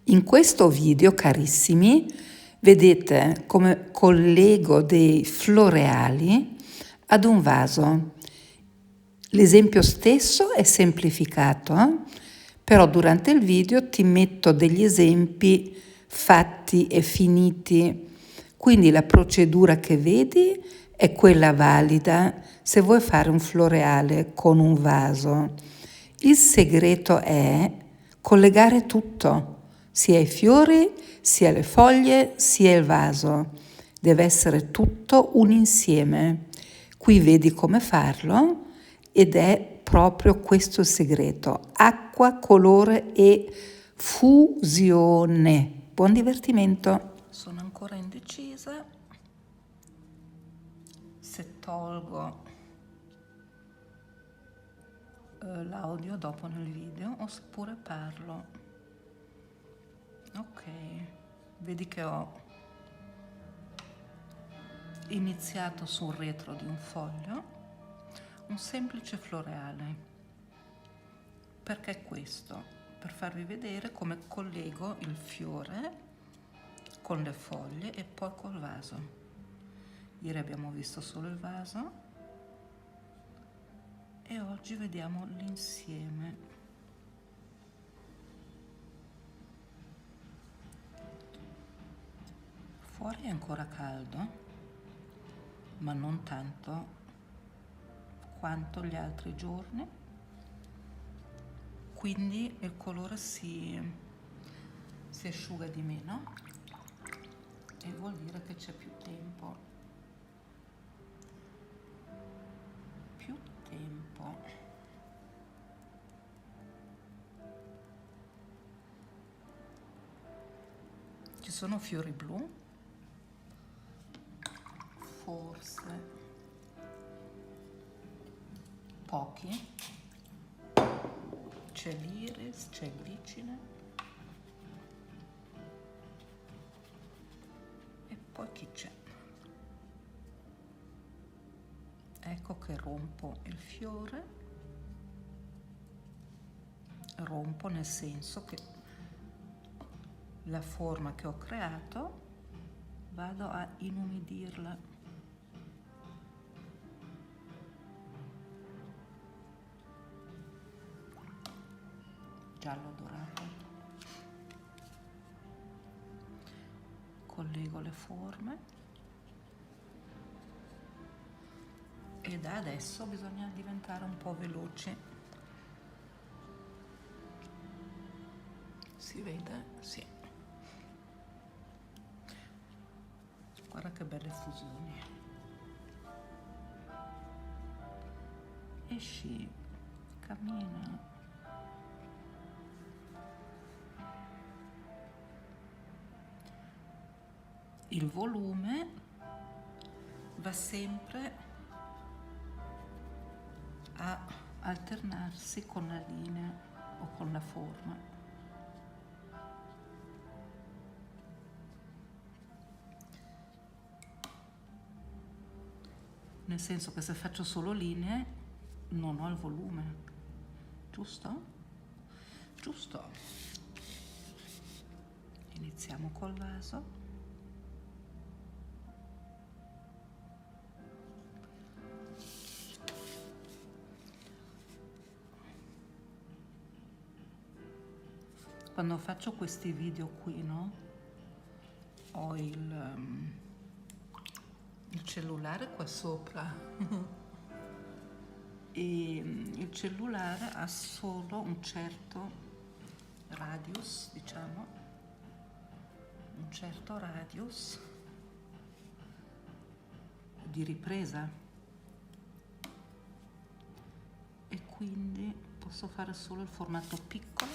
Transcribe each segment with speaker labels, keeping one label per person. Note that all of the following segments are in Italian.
Speaker 1: In questo video, carissimi, vedete come collego dei floreali ad un vaso. L'esempio stesso è semplificato, però durante il video ti metto degli esempi fatti e finiti. Quindi la procedura che vedi è quella valida se vuoi fare un floreale con un vaso. Il segreto è collegare tutto, sia i fiori, sia le foglie, sia il vaso. Deve essere tutto un insieme. Qui vedi come farlo ed è proprio questo il segreto: acqua, colore e fusione. Buon divertimento. Sono ancora indecisa se tolgo l'audio dopo nel video o se pure parlo. Ok, vedi che ho iniziato sul retro di un foglio un semplice floreale. Perché questo? Per farvi vedere come collego il fiore con le foglie e poi col vaso. Ieri abbiamo visto solo il vaso e oggi vediamo l'insieme. Fuori è ancora caldo, ma non tanto quanto gli altri giorni, quindi il colore si asciuga di meno e vuol dire che c'è più tempo. Ci sono fiori blu, forse pochi, c'è l'iris, c'è il glicine e poi chi c'è? Ecco che rompo il fiore, rompo nel senso che la forma che ho creato vado a inumidirla. Giallo dorato. Collego le forme e da adesso bisogna diventare un po' veloci. Si vede? Sì. Guarda che belle fusioni. Esci, cammina. Il volume va sempre a alternarsi con la linea o con la forma. Nel senso che se faccio solo linee non ho il volume, giusto? Giusto. Iniziamo col vaso. Quando faccio questi video qui, no? Ho il cellulare qua sopra e il cellulare ha solo un certo radius, diciamo, un certo radius di ripresa e quindi posso fare solo il formato piccolo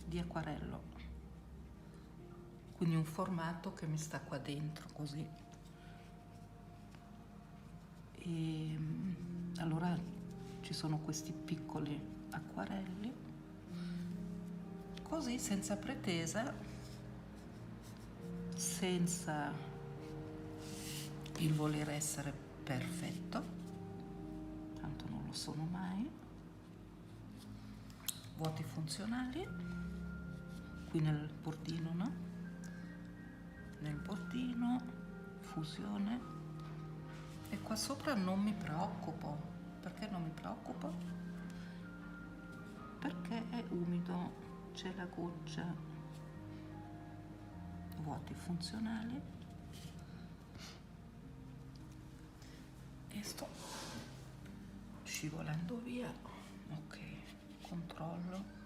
Speaker 1: di acquarello, quindi un formato che mi sta qua dentro così. E allora ci sono questi piccoli acquarelli così, senza pretesa, senza il voler essere perfetto, tanto non lo sono mai. Vuoti funzionali qui nel bordino, no? Nel bordino, fusione, e qua sopra non mi preoccupo. Perché non mi preoccupo? Perché è umido, c'è la goccia, vuoti funzionali, e sto scivolando via. Ok, controllo,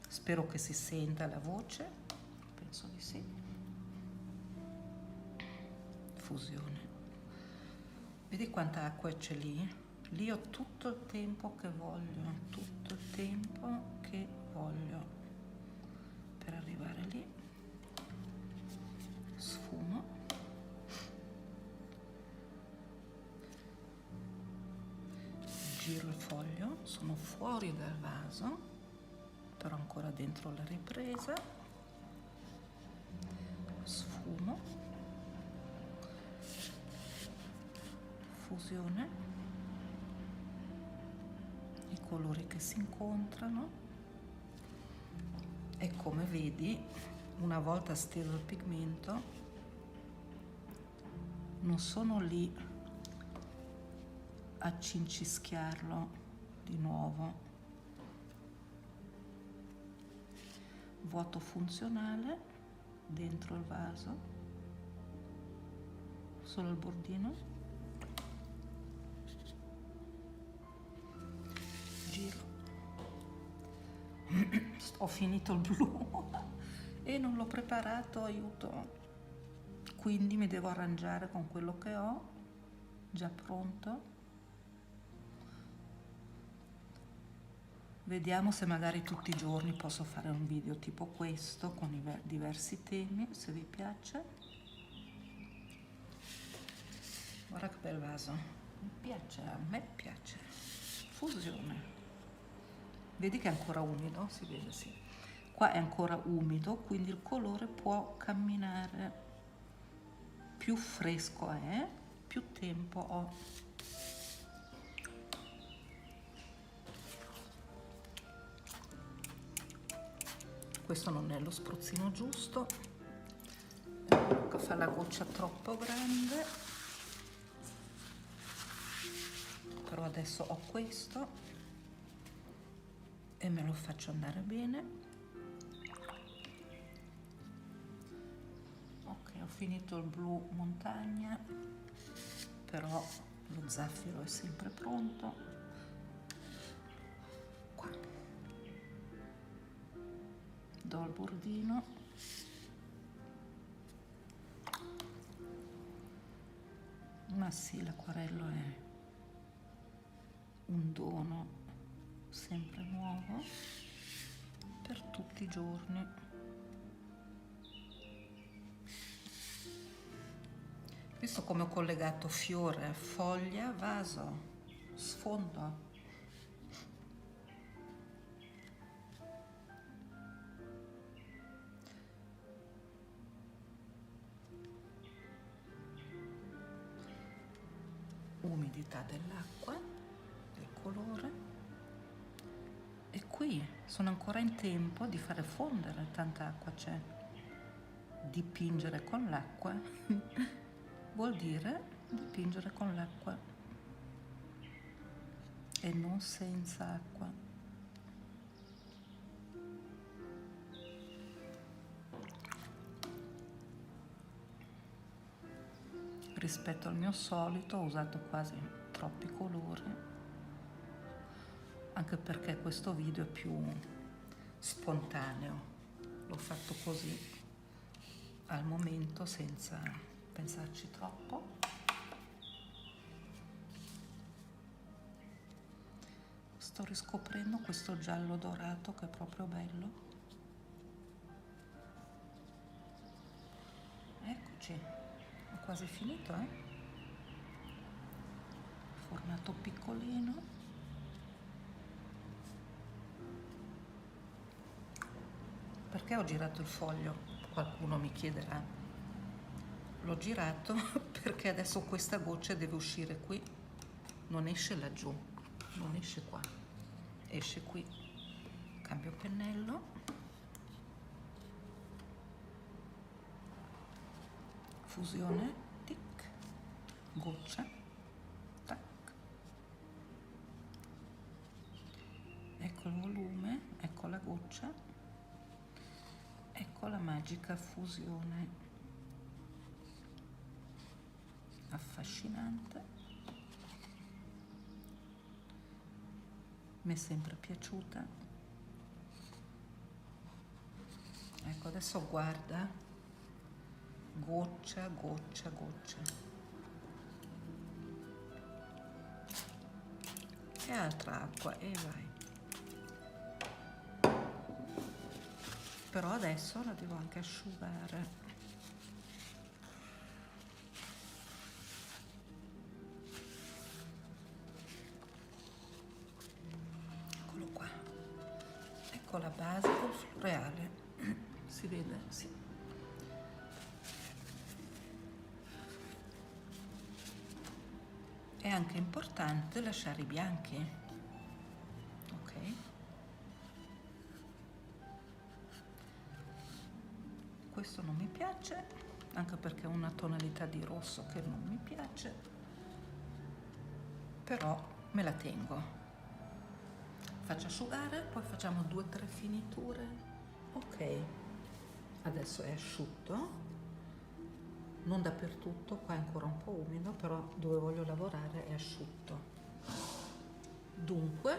Speaker 1: spero che si senta la voce, penso di sì. Fusione, vedi quanta acqua c'è lì? Lì ho tutto il tempo che voglio, tutto il tempo che voglio per arrivare lì. Sfumo, giro il foglio, sono fuori dal vaso, però ancora dentro la ripresa. Sfumo, fusione, i colori che si incontrano, e come vedi, una volta steso il pigmento, non sono lì a cincischiarlo di nuovo. Vuoto funzionale dentro il vaso, solo il bordino, giro. Ho finito il blu e non l'ho preparato, aiuto, quindi mi devo arrangiare con quello che ho già pronto. Vediamo se magari tutti i giorni posso fare un video tipo questo con i diversi temi, se vi piace. Guarda che bel vaso, mi piace, a me piace. Fusione, vedi che è ancora umido, si vede, sì, qua è ancora umido, quindi il colore può camminare, più fresco è, più tempo ho. Questo non è lo spruzzino giusto, fa la goccia troppo grande, però adesso ho questo e me lo faccio andare bene. Ok, ho finito il blu montagna, però lo zaffiro è sempre pronto. Qua do il bordino, ma sì, l'acquarello è un dono sempre nuovo per tutti i giorni. Visto come ho collegato fiore, foglia, vaso, sfondo. Umidità dell'acqua, del colore, e qui sono ancora in tempo di fare fondere, tanta acqua c'è. Dipingere con l'acqua vuol dire dipingere con l'acqua e non senza acqua. Rispetto al mio solito ho usato quasi troppi colori, anche perché questo video è più spontaneo, l'ho fatto così al momento senza pensarci troppo. Sto riscoprendo questo giallo dorato che è proprio bello. Eccoci, ho quasi finito, formato piccolino. Perché ho girato il foglio? Qualcuno mi chiederà. L'ho girato perché adesso questa goccia deve uscire qui, non esce laggiù, non esce qua, esce qui. Cambio pennello, fusione, tic, goccia, tac. Ecco il volume, ecco la goccia, ecco la magica fusione. Affascinante. Mi è sempre piaciuta. Ecco, adesso guarda, goccia, goccia, goccia. E altra acqua e vai. Però adesso la devo anche asciugare. Eccolo qua. Ecco la base del floreale. Si vede? Sì. È anche importante lasciare i bianchi. Ok? Questo non mi piace, anche perché è una tonalità di rosso che non mi piace, però me la tengo. Faccio asciugare, poi facciamo 2 o 3 finiture. Ok, adesso è asciutto, non dappertutto, qua è ancora un po' umido, però dove voglio lavorare è asciutto. Dunque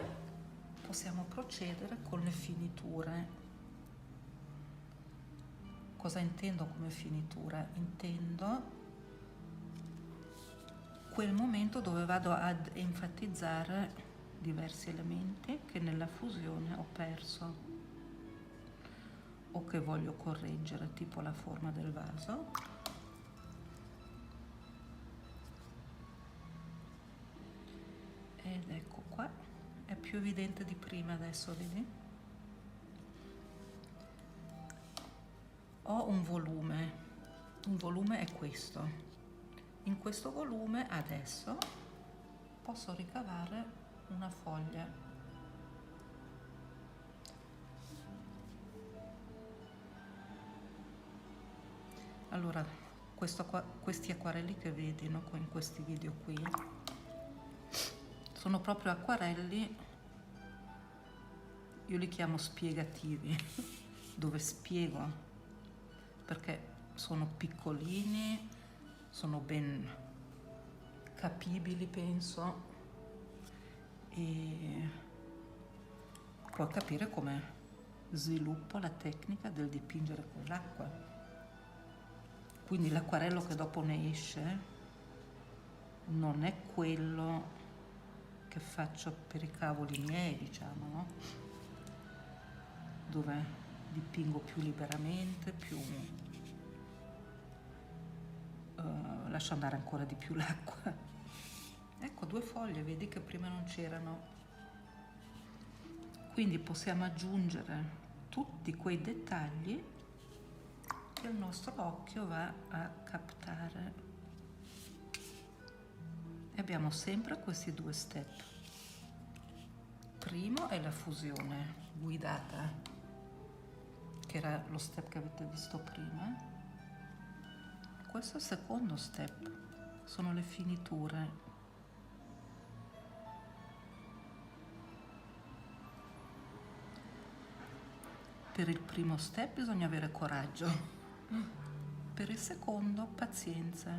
Speaker 1: possiamo procedere con le finiture. Cosa intendo come finitura? Intendo quel momento dove vado ad enfatizzare diversi elementi che nella fusione ho perso o che voglio correggere, tipo la forma del vaso. Ed ecco qua, è più evidente di prima adesso, vedi? Ho un volume è questo. In questo volume adesso posso ricavare una foglia. Allora, questi acquarelli che vedi, no, in questi video qui, sono proprio acquarelli, io li chiamo spiegativi, dove spiego, perché sono piccolini, sono ben capibili, penso, e puoi capire come sviluppo la tecnica del dipingere con l'acqua. Quindi l'acquarello che dopo ne esce non è quello che faccio per i cavoli miei, diciamo, no? Dove dipingo più liberamente, più lascio andare ancora di più l'acqua. Ecco 2 foglie, vedi che prima non c'erano. Quindi possiamo aggiungere tutti quei dettagli che il nostro occhio va a captare. E abbiamo sempre questi 2 step. Primo è la fusione guidata, che era lo step che avete visto prima. Questo è il secondo step, sono le finiture. Per il primo step bisogna avere coraggio, per il secondo pazienza.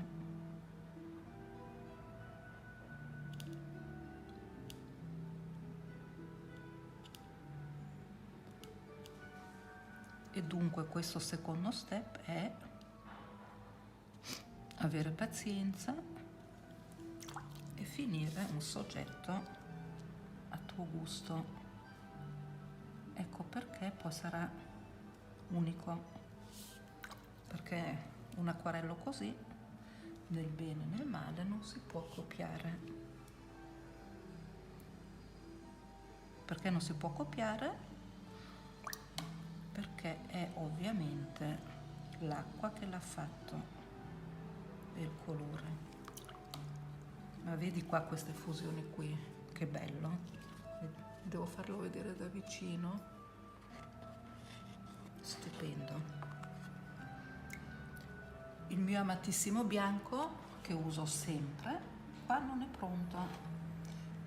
Speaker 1: E dunque questo secondo step è avere pazienza e finire un soggetto a tuo gusto. Ecco perché poi sarà unico, perché un acquarello così, nel bene e nel male, non si può copiare. Perché non si può copiare? Perché è ovviamente l'acqua che l'ha fatto e il colore. Ma vedi qua queste fusioni qui, che bello. Devo farlo vedere da vicino. Il mio amatissimo bianco che uso sempre, qua non è pronto.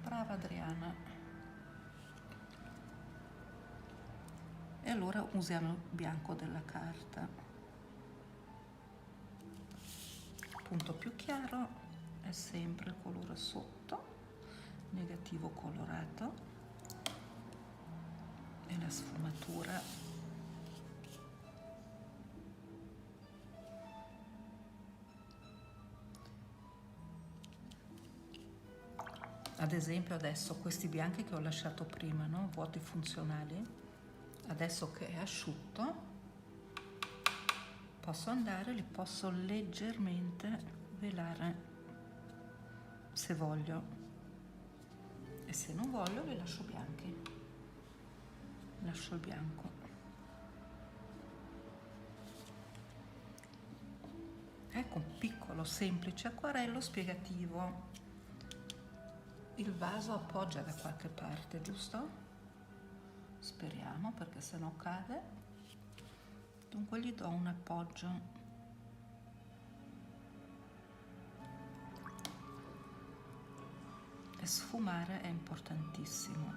Speaker 1: Brava Adriana. E allora usiamo il bianco della carta. Punto più chiaro è sempre il colore sotto, negativo colorato e la sfumatura. Ad esempio adesso questi bianchi che ho lasciato prima, no? Vuoti funzionali, adesso che è asciutto posso andare, li posso leggermente velare se voglio, e se non voglio li lascio bianchi, lascio il bianco. Ecco un piccolo semplice acquarello spiegativo. Il vaso appoggia da qualche parte, giusto? Speriamo, perché se no cade. Dunque gli do un appoggio. E sfumare è importantissimo.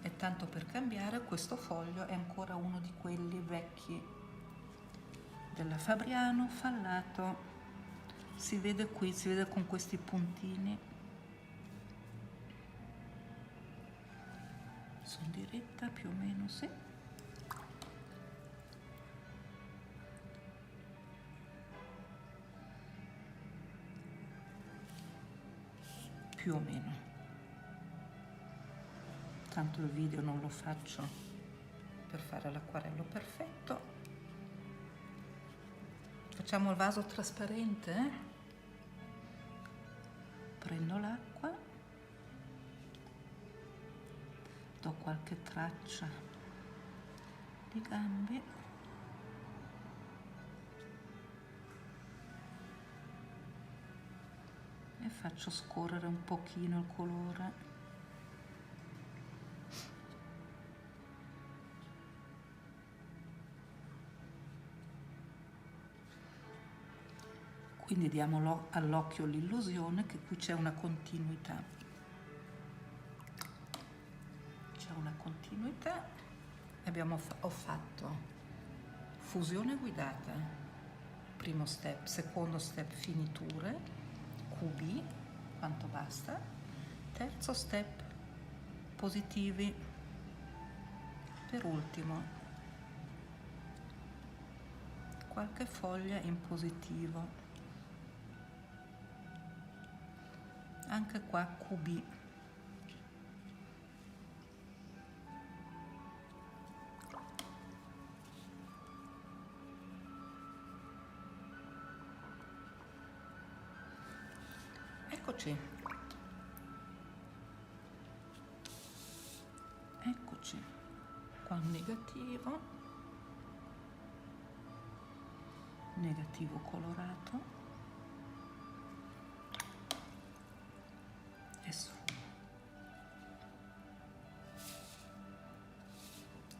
Speaker 1: E tanto per cambiare, questo foglio è ancora uno di quelli vecchi della Fabriano, fallato. Si vede qui, si vede con questi puntini. Sono diretta più o meno, sì. Più o meno. Tanto il video non lo faccio per fare l'acquarello perfetto. Facciamo il vaso trasparente. Prendo l'acqua, do qualche traccia di gambe e faccio scorrere un pochino il colore. Quindi diamo all'occhio l'illusione che qui c'è una continuità. C'è una continuità. Ho fatto fusione guidata, primo step, secondo step finiture, QB, quanto basta, terzo step positivi, per ultimo qualche foglia in positivo. Anche qua QB. Eccoci. Eccoci. Qua un negativo. Negativo colorato. E sfumo.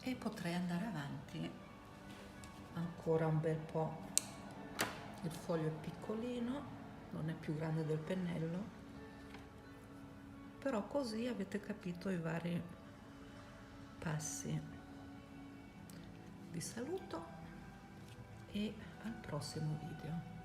Speaker 1: E potrei andare avanti ancora un bel po'. Il foglio è piccolino, non è più grande del pennello, però così avete capito i vari passi. Vi saluto e al prossimo video.